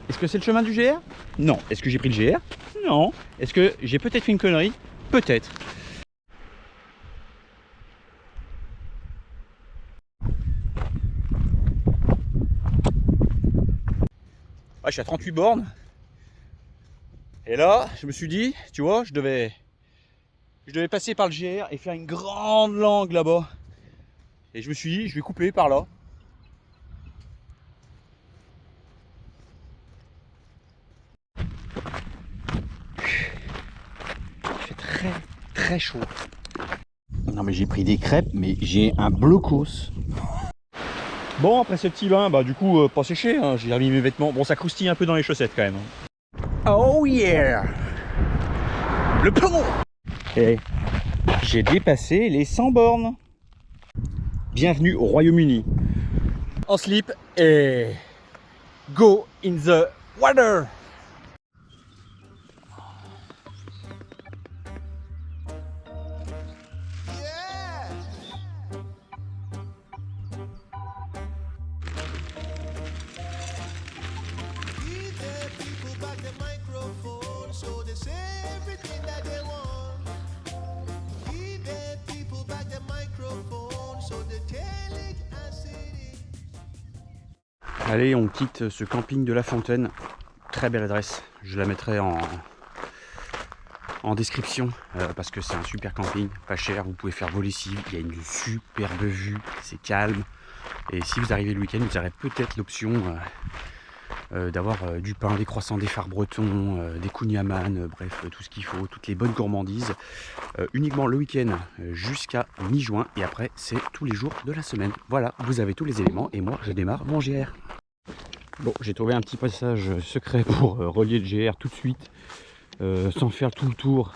Est-ce que c'est le chemin du GR? Non. Est-ce que j'ai pris le GR? Non. Est-ce que j'ai peut-être fait une connerie? Peut-être. Ouais, je suis à 38 bornes. Et là, je me suis dit, tu vois, je devais passer par le GR et faire une grande langue là-bas. Et je me suis dit, je vais couper par là. Il fait très très chaud. Non mais j'ai pris des crêpes, mais j'ai un blocos. Bon, après ce petit bain, bah du coup, pas séché, hein, j'ai remis mes vêtements. Bon, ça croustille un peu dans les chaussettes quand même. Oh yeah! Le plomb! Et j'ai dépassé les 100 bornes. Bienvenue au Royaume-Uni. En slip et go in the water! Allez, on quitte ce camping de La Fontaine. Très belle adresse. Je la mettrai en description parce que c'est un super camping, pas cher. Vous pouvez faire vos lessives. Il y a une superbe vue, c'est calme. Et si vous arrivez le week-end, vous aurez peut-être l'option d'avoir du pain, des croissants, des phares bretons, des kouign-amann, bref, tout ce qu'il faut, toutes les bonnes gourmandises. Uniquement le week-end jusqu'à mi-juin. Et après, c'est tous les jours de la semaine. Voilà, vous avez tous les éléments. Et moi, je démarre mon GR. Bon, j'ai trouvé un petit passage secret pour relier le GR tout de suite, sans faire tout le tour.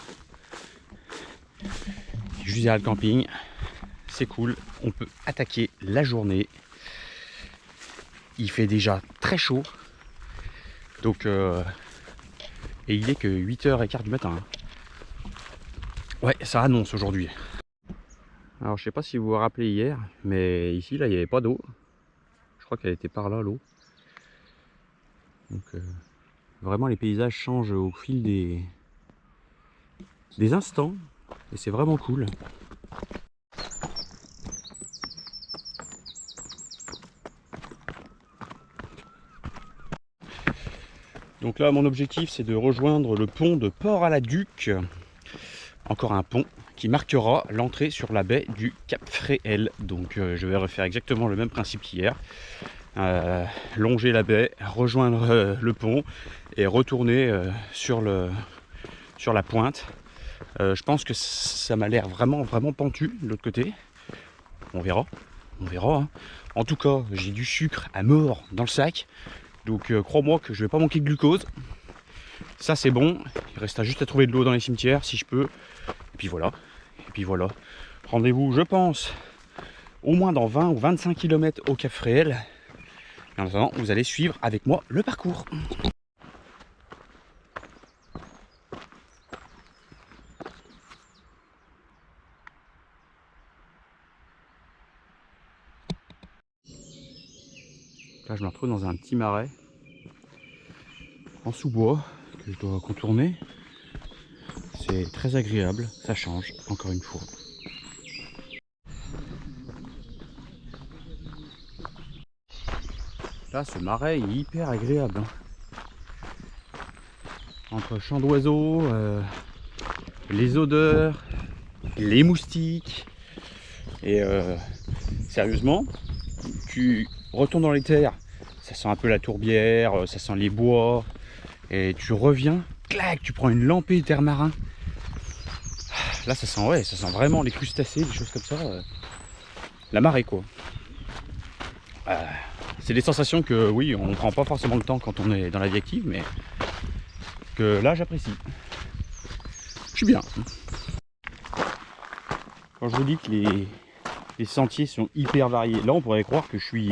Juste derrière le camping, c'est cool, on peut attaquer la journée. Il fait déjà très chaud, donc et il est que 8h15 du matin. Ouais, ça annonce aujourd'hui. Alors je sais pas si vous vous rappelez hier, mais ici là il n'y avait pas d'eau. Je crois qu'elle était par là l'eau. Donc vraiment les paysages changent au fil des instants et c'est vraiment cool. Donc là mon objectif c'est de rejoindre le pont de Port-à-la-Duc. Encore un pont qui marquera l'entrée sur la baie du Cap Fréhel. Donc je vais refaire exactement le même principe qu'hier. Longer la baie, rejoindre le pont et retourner sur la pointe. Je pense que ça m'a l'air vraiment pentu de l'autre côté. On verra. Hein. En tout cas, j'ai du sucre à mort dans le sac. Donc crois-moi que je vais pas manquer de glucose. Ça c'est bon. Il reste juste à trouver de l'eau dans les cimetières si je peux. Et puis voilà. Rendez-vous, je pense, au moins dans 20 ou 25 km au Cap Fréhel. Et en attendant, vous allez suivre avec moi le parcours. Là, je me retrouve dans un petit marais en sous-bois que je dois contourner. C'est très agréable, ça change, encore une fois. Là, ce marais est hyper agréable. Entre chants d'oiseaux, les odeurs, les moustiques. Et sérieusement, tu retournes dans les terres, ça sent un peu la tourbière, ça sent les bois. Et tu reviens, clac, tu prends une lampée terre marin. Là, ça sent vraiment les crustacés, des choses comme ça. La marée, quoi. C'est des sensations que, oui, on ne prend pas forcément le temps quand on est dans la vie active, mais que là, j'apprécie. Je suis bien. Quand je vous dis que les sentiers sont hyper variés, là, on pourrait croire que je suis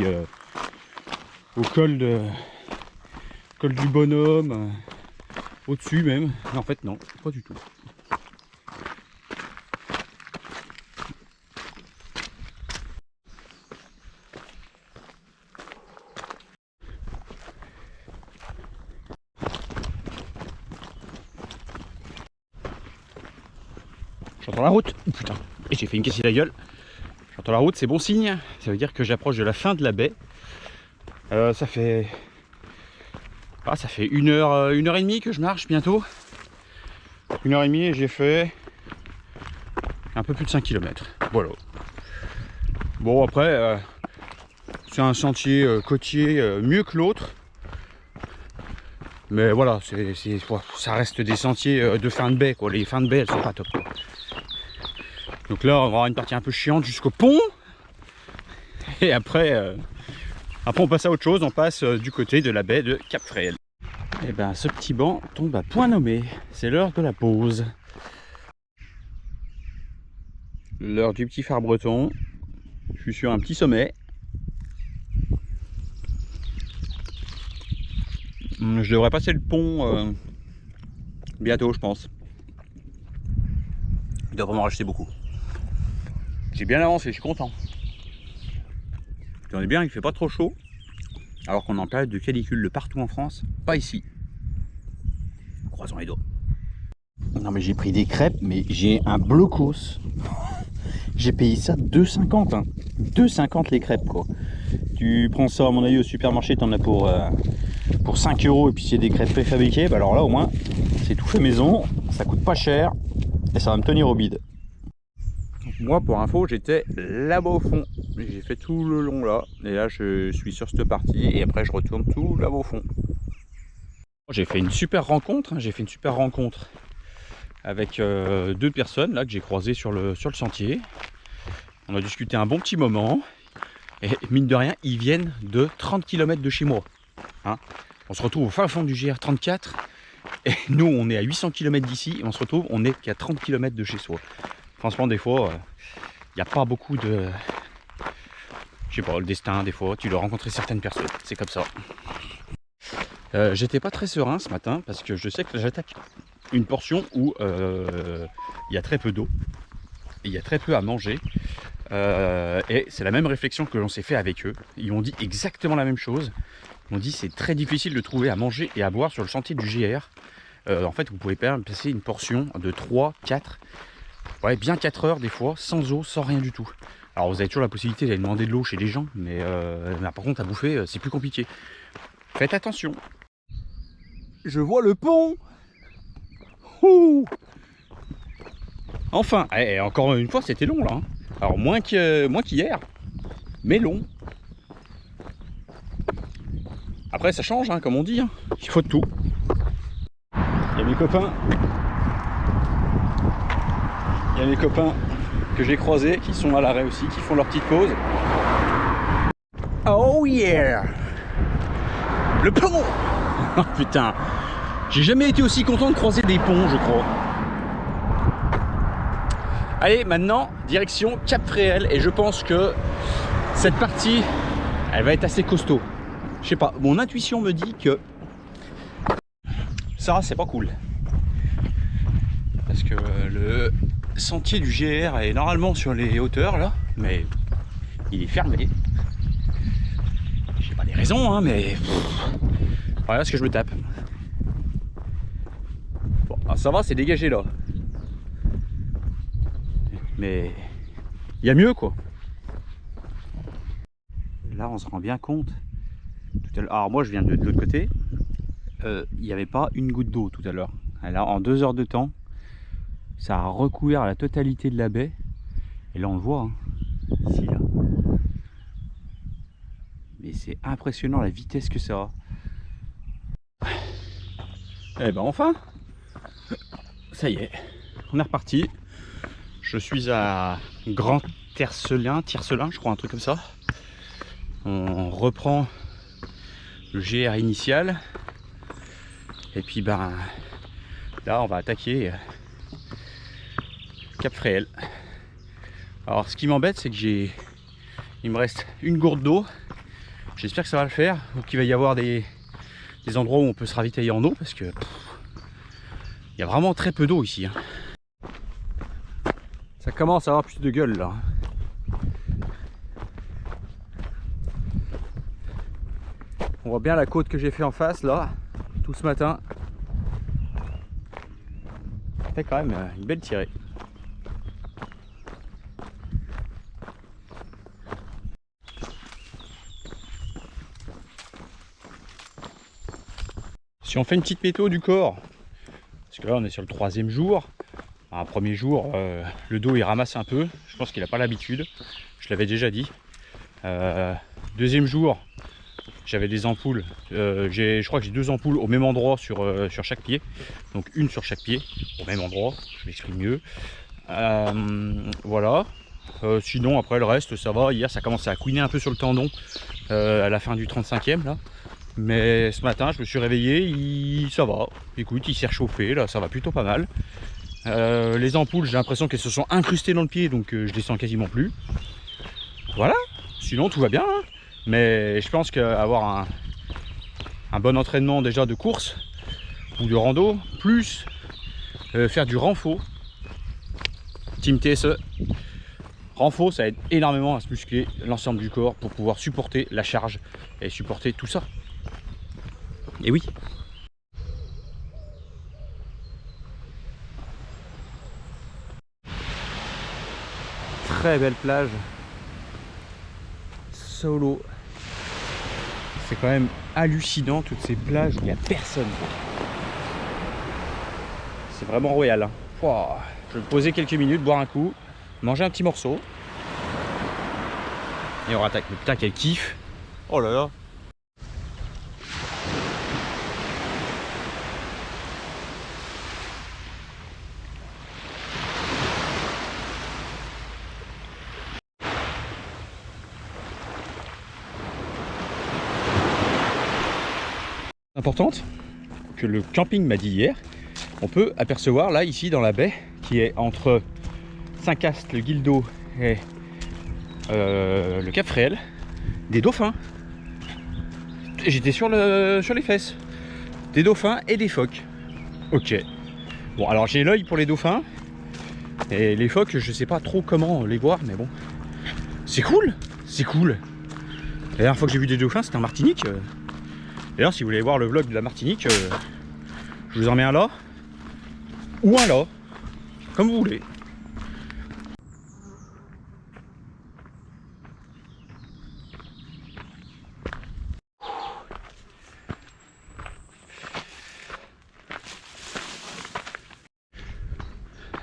au col du bonhomme, au-dessus même. Mais en fait, non, pas du tout. J'entends la route. Oh, putain, et j'ai fait une cassée la gueule. J'entends la route, c'est bon signe. Ça veut dire que j'approche de la fin de la baie. Ça fait une heure et demie que je marche bientôt. 1h30 et j'ai fait un peu plus de 5 km. Voilà. Bon après, c'est un sentier côtier mieux que l'autre. Mais voilà, ça reste des sentiers de fin de baie, quoi. Les fins de baie, elles sont pas top, quoi. Donc là, on va avoir une partie un peu chiante jusqu'au pont. Et après, on passe à autre chose. On passe du côté de la baie de Cap-Fréhel. Et ben, ce petit banc tombe à point nommé. C'est l'heure de la pause. L'heure du petit phare breton. Je suis sur un petit sommet. Je devrais passer le pont bientôt, je pense. Il devrait m'en rajouter beaucoup. J'ai bien avancé, je suis content. On est bien, il fait pas trop chaud. Alors qu'on est en période de canicule de partout en France. Pas ici. Croisons les doigts. Non mais j'ai pris des crêpes, mais j'ai un blocos. J'ai payé ça 2,50 hein. 2,50 les crêpes, quoi. Tu prends ça à mon avis au supermarché, t'en as pour 5 € et puis c'est des crêpes préfabriquées. Bah alors là au moins c'est tout fait maison, ça coûte pas cher et ça va me tenir au bide. Moi pour info j'étais là-bas au fond, j'ai fait tout le long là et là je suis sur cette partie et après je retourne tout là-bas au fond. J'ai fait une super rencontre, avec 2 personnes là que j'ai croisées sur le sentier. On a discuté un bon petit moment et mine de rien ils viennent de 30 km de chez moi. Hein, on se retrouve au fin fond du GR34 et nous on est à 800 km d'ici et on se retrouve, on est qu'à 30 km de chez soi. Franchement des fois il n'y a pas beaucoup de... Je sais pas, le destin des fois, tu dois rencontrer certaines personnes, c'est comme ça. J'étais pas très serein ce matin parce que je sais que j'attaque une portion où il y a très peu d'eau, il y a très peu à manger. Et c'est la même réflexion que l'on s'est fait avec eux. Ils ont dit exactement la même chose. Ils ont dit c'est très difficile de trouver à manger et à boire sur le sentier du GR. En fait vous pouvez passer une portion de 3, 4, ouais bien 4 heures des fois, sans eau, sans rien du tout. Alors vous avez toujours la possibilité d'aller demander de l'eau chez les gens, mais par contre à bouffer c'est plus compliqué. Faites attention. Je vois le pont. Ouh, enfin, et encore une fois c'était long là. Hein. Alors moins qu'hier, mais long. Après ça change, hein, comme on dit, hein. Il faut de tout. Il y a mes copains que j'ai croisés qui sont à l'arrêt aussi, qui font leur petite pause. Oh yeah! Le pont! Oh putain! J'ai jamais été aussi content de croiser des ponts, je crois. Allez, maintenant, direction Cap-Fréhel. Et je pense que cette partie, elle va être assez costaud. Je sais pas, mon intuition me dit que ça, c'est pas cool. Parce que le sentier du GR est normalement sur les hauteurs, là. Mais il est fermé. Je sais pas les raisons, hein, mais... Voilà ce que je me tape. Bon, alors ça va, c'est dégagé, là. Mais il y a mieux quoi. Là on se rend bien compte. Alors moi je viens de l'autre côté. Il n'y avait pas une goutte d'eau tout à l'heure. Là en 2 heures de temps, ça a recouvert la totalité de la baie. Et là on le voit. Hein. Ici là. Mais c'est impressionnant la vitesse que ça a. Et ben enfin, ça y est, on est reparti. Je suis à Grand Tiercelin, je crois, un truc comme ça. On reprend le GR initial. Et puis ben là on va attaquer Cap-Fréhel. Alors ce qui m'embête c'est que il me reste une gourde d'eau. J'espère que ça va le faire. Donc il va y avoir des endroits où on peut se ravitailler en eau parce que il y a vraiment très peu d'eau ici. Hein. Ça commence à avoir plus de gueule là. On voit bien la côte que j'ai fait en face là, tout ce matin. Ça fait quand même une belle tirée. Si on fait une petite météo du corps, parce que là on est sur le 3e jour. Un premier jour, le dos il ramasse un peu, je pense qu'il n'a pas l'habitude, je l'avais déjà dit. Deuxième jour, j'avais des ampoules, je crois que j'ai 2 ampoules au même endroit sur chaque pied, donc une sur chaque pied, au même endroit, je m'exprime mieux. Voilà, sinon après le reste ça va. Hier ça commençait à couiner un peu sur le tendon à la fin du 35e là. Mais ce matin je me suis réveillé, ça va, écoute il s'est réchauffé, là ça va plutôt pas mal. Les ampoules j'ai l'impression qu'elles se sont incrustées dans le pied, donc je les sens quasiment plus. Voilà, sinon tout va bien hein. Mais je pense qu'avoir un bon entraînement déjà de course ou de rando, plus faire du renfort, Team TSE, renfort ça aide énormément à se muscler l'ensemble du corps pour pouvoir supporter la charge et supporter tout ça. Et oui. Très belle plage. Solo. C'est quand même hallucinant toutes ces plages où il n'y a personne. C'est vraiment royal. Hein. Wow. Je vais me poser quelques minutes, boire un coup, manger un petit morceau. Et on rattaque. Mais putain quel kiff. Oh là là. Importante que le camping m'a dit hier, on peut apercevoir là ici dans la baie qui est entre Saint-Cast, le Guildo et le Cap Fréhel, des dauphins. J'étais sur les fesses, des dauphins et des phoques. Ok, bon alors j'ai l'œil pour les dauphins et les phoques je sais pas trop comment les voir, mais bon c'est cool, c'est cool. La dernière fois que j'ai vu des dauphins c'était en Martinique. D'ailleurs, si vous voulez voir le vlog de la Martinique, je vous en mets un là, ou un là, comme vous voulez.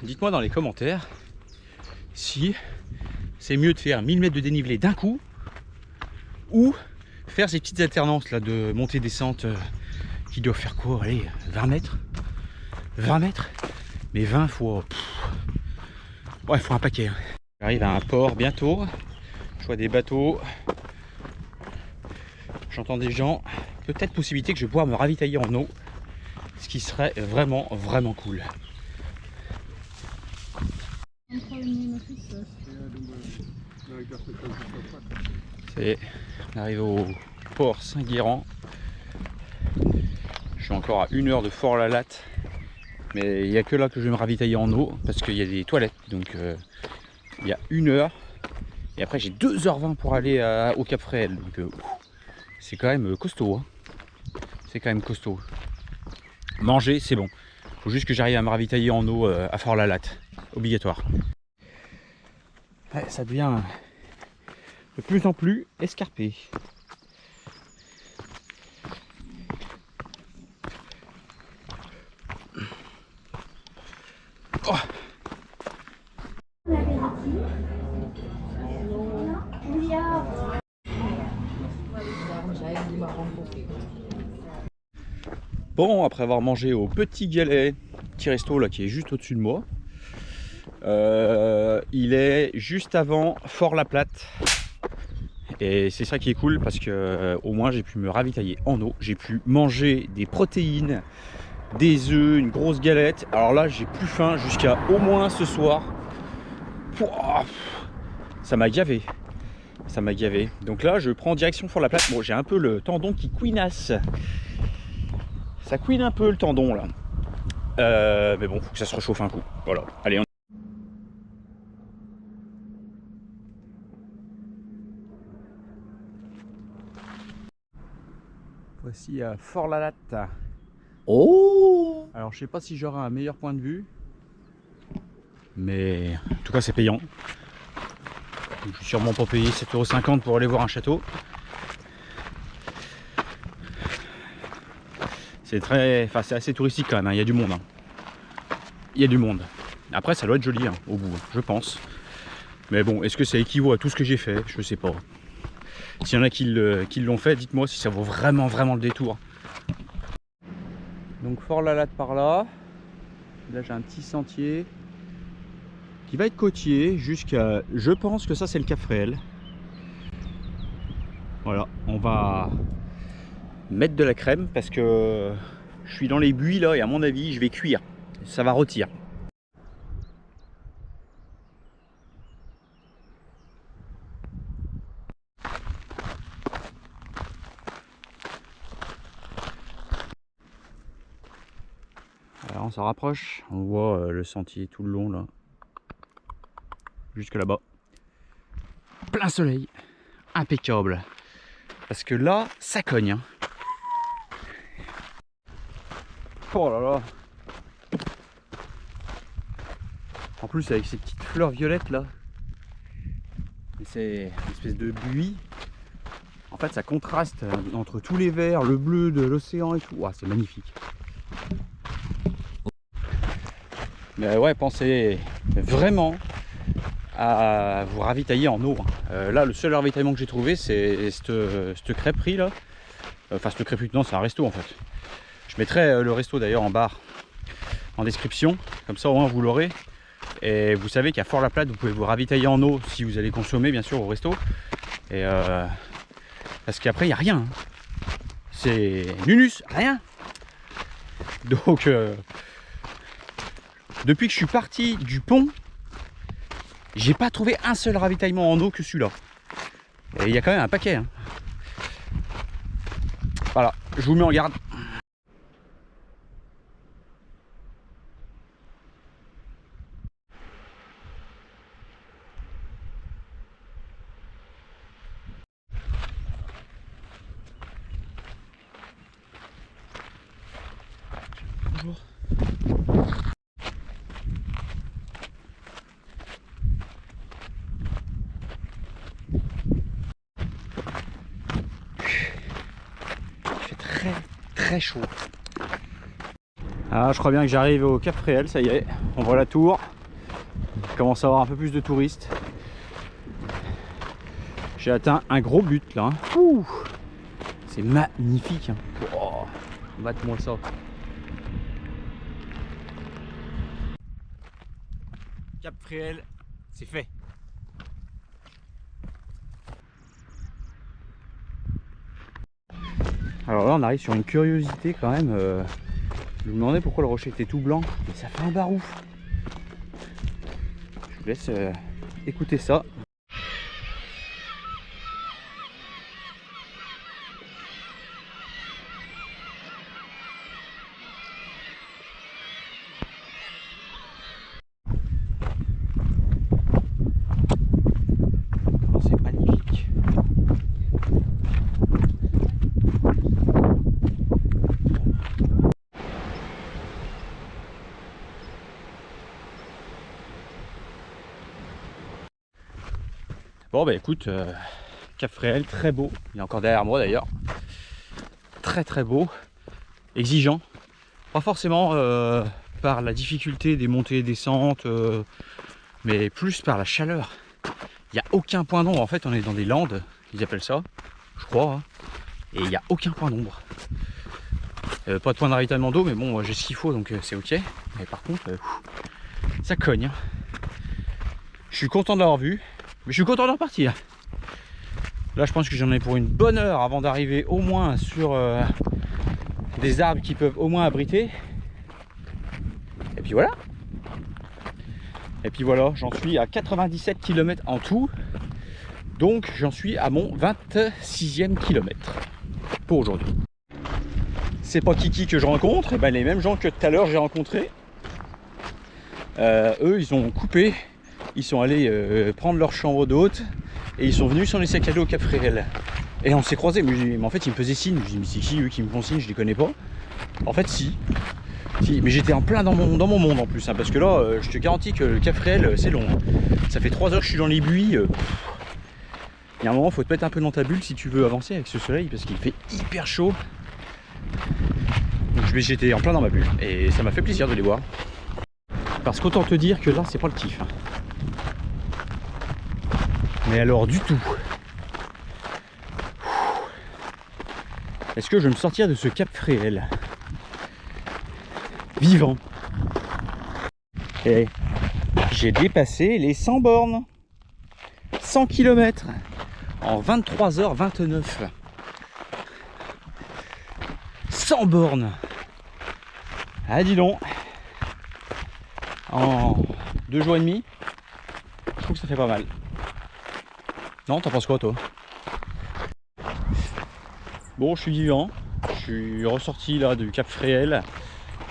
Dites-moi dans les commentaires si c'est mieux de faire 1000 mètres de dénivelé d'un coup, ou faire ces petites alternances là de montée-descente qui doivent faire quoi, allez, 20 mètres 20 mètres, mais 20 fois ouais, il faut un paquet hein. J'arrive à un port bientôt, je vois des bateaux, j'entends des gens, peut-être possibilité que je vais pouvoir me ravitailler en eau, ce qui serait vraiment vraiment cool. C'est, on arrive au port Saint-Guérand. Je suis encore à 1 heure de Fort-la-Latte, mais il n'y a que là que je vais me ravitailler en eau parce qu'il y a des toilettes, donc il y a 1 heure et après j'ai 2h20 pour aller au Cap Fréhel, donc c'est quand même costaud hein. C'est quand même costaud. Manger c'est bon, faut juste que j'arrive à me ravitailler en eau à Fort-la-Latte, obligatoire. Ouais, ça devient de plus en plus escarpé. Oh. Bon, après avoir mangé au Petit Galet, petit resto là qui est juste au-dessus de moi, il est juste avant Fort-la-Plate. Et c'est ça qui est cool parce que au moins j'ai pu me ravitailler en eau, j'ai pu manger des protéines, des œufs, une grosse galette. Alors là j'ai plus faim jusqu'à au moins ce soir. Pouah, ça m'a gavé. Ça m'a gavé. Donc là je prends direction Fort-la-Plate. Bon, j'ai un peu le tendon qui couinasse. Ça couine un peu le tendon là. Mais bon, faut que ça se réchauffe un coup. Voilà. Allez, on... Voici Fort-la-Latte. Oh! Alors je sais pas si j'aurai un meilleur point de vue, mais en tout cas c'est payant. Je suis sûrement pas payé 7,50 € pour aller voir un château. C'est assez touristique quand même, hein. Il y a du monde. Hein. Il y a du monde. Après, ça doit être joli hein, au bout, je pense. Mais bon, est-ce que ça équivaut à tout ce que j'ai fait? Je sais pas. S'il y en a qui l'ont fait, dites-moi si ça vaut vraiment le détour. Donc Fort Lalade par là. Là j'ai un petit sentier qui va être côtier jusqu'à... Je pense que ça c'est le Cap Fréhel. Voilà, on va mettre de la crème parce que je suis dans les buis là et à mon avis je vais cuire. Ça va rôtir. Alors on s'en rapproche, on voit le sentier tout le long là, jusque là-bas. Plein soleil, impeccable. Parce que là, ça cogne. Hein. Oh là là. En plus avec ces petites fleurs violettes là, c'est une espèce de buis. En fait ça contraste entre tous les verts, le bleu de l'océan et tout. Wow, c'est magnifique. Mais ouais, pensez vraiment à vous ravitailler en eau. Là, le seul ravitaillement que j'ai trouvé, c'est cette crêperie là. Enfin, cette crêperie, non, c'est un resto en fait. Je mettrai le resto d'ailleurs en barre, en description. Comme ça, au moins, vous l'aurez. Et vous savez qu'à Fort-la-Platte, vous pouvez vous ravitailler en eau si vous allez consommer, bien sûr, au resto. Et parce qu'après, il n'y a rien. C'est nunus, rien. Donc... depuis que je suis parti du pont, j'ai pas trouvé un seul ravitaillement en eau que celui-là. Et il y a quand même un paquet. Hein. Voilà, je vous mets en garde. Bonjour. Très chaud. Ah, je crois bien que j'arrive au Cap Fréhel, ça y est, on voit la tour. Il commence à avoir un peu plus de touristes. J'ai atteint un gros but là. Hein. C'est magnifique. Hein. Oh, mate-moi ça. Cap Fréhel, c'est fait. Alors là on arrive sur une curiosité quand même. Je me demandais pourquoi le rocher était tout blanc. Et ça fait un barouf. Je vous laisse écouter ça. Oh, c'est magnifique. Bon bah écoute, Cap Fréhel, très beau, il est encore derrière moi d'ailleurs, très beau, exigeant, pas forcément par la difficulté des montées et descentes, mais plus par la chaleur. Il n'y a aucun point d'ombre, en fait on est dans des landes, ils appellent ça, je crois, hein, et il n'y a aucun point d'ombre. Pas de point de ravitaillement d'eau, mais bon j'ai ce qu'il faut donc c'est ok, mais par contre ça cogne. Je suis content de l'avoir vu. Mais je suis content de repartir. Là je pense que j'en ai pour une bonne heure avant d'arriver au moins sur des arbres qui peuvent au moins abriter. Et puis voilà. Et puis voilà, j'en suis à 97 km en tout. Donc j'en suis à mon 26e kilomètre pour aujourd'hui. C'est pas Kiki que je rencontre, et ben les mêmes gens que tout à l'heure j'ai rencontrés. Eux ils ont coupé. Ils sont allés prendre leur chambre d'hôte et ils sont venus sans les sacs à dos au Cap Fréhel. Et on s'est croisés, mais en fait ils me faisaient signe. Je dis mais c'est qui eux qui me font signe, je les connais pas. En fait si, mais j'étais en plein dans mon monde en plus, hein, parce que là je te garantis que le Cap Fréhel c'est long. Hein. Ça fait 3 heures que je suis dans les buis. Il y a un moment il faut te mettre un peu dans ta bulle si tu veux avancer avec ce soleil parce qu'il fait hyper chaud. Donc j'étais en plein dans ma bulle et ça m'a fait plaisir de les voir. Parce qu'autant te dire que là c'est pas le kiff. Hein. Mais alors du tout. Est-ce que je vais me sortir de ce Cap Fréhel vivant? Et j'ai dépassé les 100 bornes. 100 km en 23h29. 100 bornes. Ah dis donc. En 2 jours et demi. Je trouve que ça fait pas mal. Non, t'en penses quoi toi? Bon, je suis vivant. Je suis ressorti là du Cap Fréhel.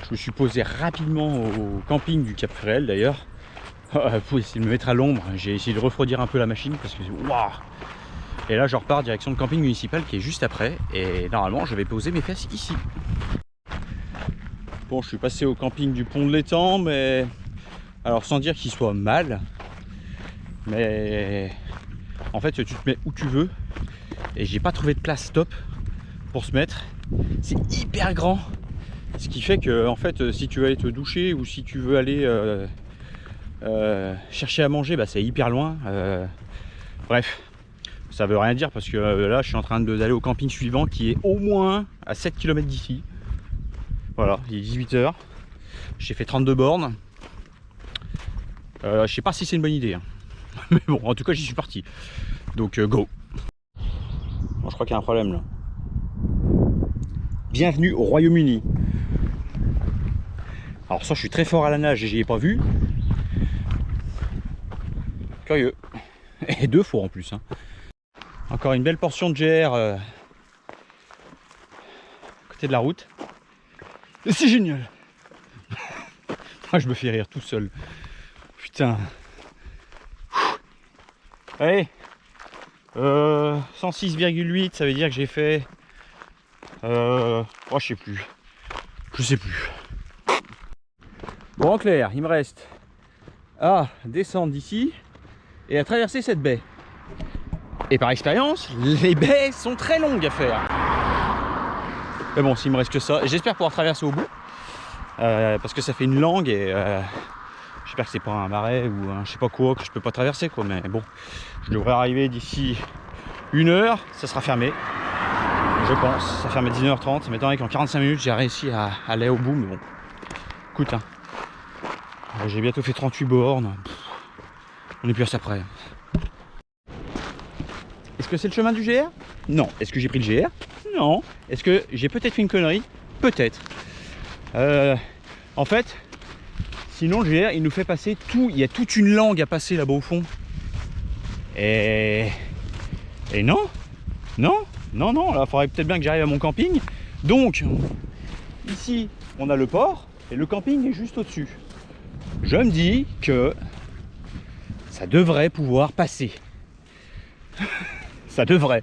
Je me suis posé rapidement au camping du Cap Fréhel d'ailleurs. Pour essayer de me mettre à l'ombre. J'ai essayé de refroidir un peu la machine parce que waouh. Et là je repars direction le camping municipal qui est juste après. Et normalement je vais poser mes fesses ici. Bon, je suis passé au camping du Pont de l'Étang, mais alors sans dire qu'il soit mal, mais en fait tu te mets où tu veux et j'ai pas trouvé de place top pour se mettre. C'est hyper grand, ce qui fait que en fait si tu veux aller te doucher ou si tu veux aller chercher à manger, bah, c'est hyper loin. Bref, ça veut rien dire parce que là je suis en train d'aller au camping suivant qui est au moins à 7 km d'ici. Voilà, il est 18 h. J'ai fait 32 bornes. Je sais pas si c'est une bonne idée. Hein. Mais bon, en tout cas, j'y suis parti. Donc, go. Bon, je crois qu'il y a un problème là. Bienvenue au Royaume-Uni. Alors, ça, je suis très fort à la nage et j'y ai pas vu. Curieux. Et 2 fois en plus. Hein. Encore une belle portion de GR à côté de la route. C'est génial. Je me fais rire tout seul. Putain. Allez. 106,8, ça veut dire que j'ai fait... oh, je sais plus. Je sais plus. Bon, en clair, il me reste à descendre d'ici et à traverser cette baie. Et par expérience, les baies sont très longues à faire. Mais bon, s'il me reste que ça, j'espère pouvoir traverser au bout. Parce que ça fait une langue et j'espère que c'est pas un marais ou un je sais pas quoi que je peux pas traverser quoi. Mais bon, je devrais arriver d'ici 1 heure, ça sera fermé. Je pense, ça ferme à 19h30. Ça m'étonnerait qu'en 45 minutes j'ai réussi à aller au bout, mais bon. Écoute, hein, j'ai bientôt fait 38 bornes. On est plus à ça près. Est-ce que c'est le chemin du GR? Non. Est-ce que j'ai pris le GR? Non. Est-ce que j'ai peut-être fait une connerie? Peut-être. En fait, sinon le GR il nous fait passer tout. Il y a toute une langue à passer là-bas au fond. Et non. Non. Non, non. Là, il faudrait peut-être bien que j'arrive à mon camping. Donc, ici, on a le port et le camping est juste au-dessus. Je me dis que ça devrait pouvoir passer. Ça devrait.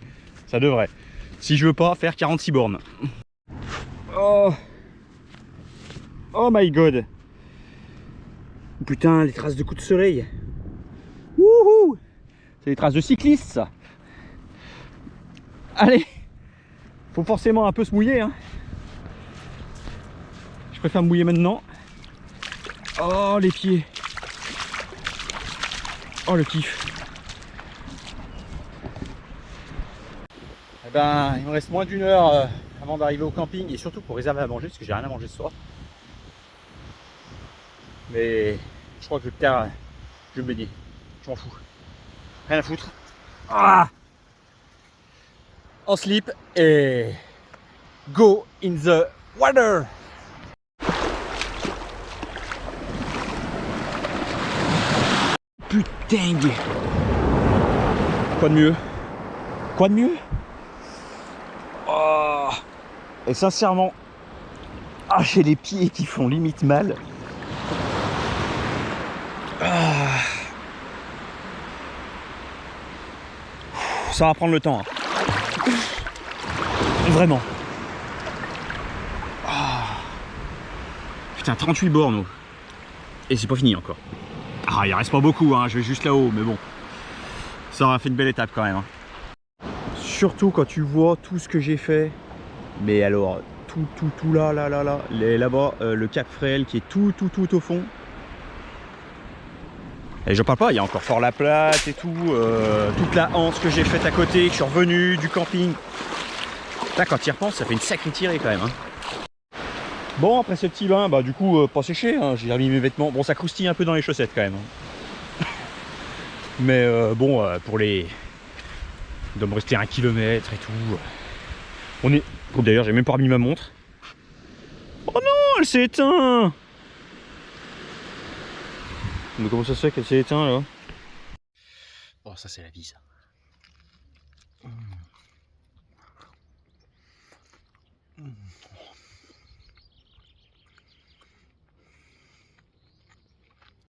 Si je veux pas faire 46 bornes. Oh. Oh my god. Putain, les traces de coups de soleil. Wouhou. C'est des traces de cyclistes, ça. Allez. Faut forcément un peu se mouiller, hein. Je préfère me mouiller maintenant. Oh, les pieds. Oh, le kiff. Eh ben, il me reste moins d'1 heure avant d'arriver au camping et surtout pour réserver à manger parce que j'ai rien à manger ce soir. Mais je crois que je vais peut-être me baigner. Je m'en fous. Rien à foutre. Ah, en slip et go in the water. Putain. Quoi de mieux? Quoi de mieux? Oh. Et sincèrement, ah, j'ai les pieds qui font limite mal. Ah. Ça va prendre le temps. Hein. Vraiment. Ah. Putain, 38 bornes. Et c'est pas fini encore. Ah, il reste pas beaucoup, hein. Je vais juste là-haut, mais bon. Ça aura fait une belle étape quand même. Hein. Surtout quand tu vois tout ce que j'ai fait. Mais alors, tout là. Là-bas, le Cap Fréhel qui est tout au fond. Et j'en parle pas, il y a encore Fort-la-Platte et tout, toute la hanse que j'ai faite à côté, que je suis revenu du camping. Là, quand tu y repenses, ça fait une sacrée tirée quand même. Hein. Bon, après ce petit bain, bah du coup, pas séché, hein, j'ai remis mes vêtements. Bon, ça croustille un peu dans les chaussettes quand même. Hein. Mais bon, pour les... Il doit me rester 1 kilomètre et tout. On est... Oh, d'ailleurs, j'ai même pas remis ma montre. Oh non, elle s'est éteinte. Mais comment ça se fait qu'elle s'est éteinte là? Oh, ça c'est la vie ça.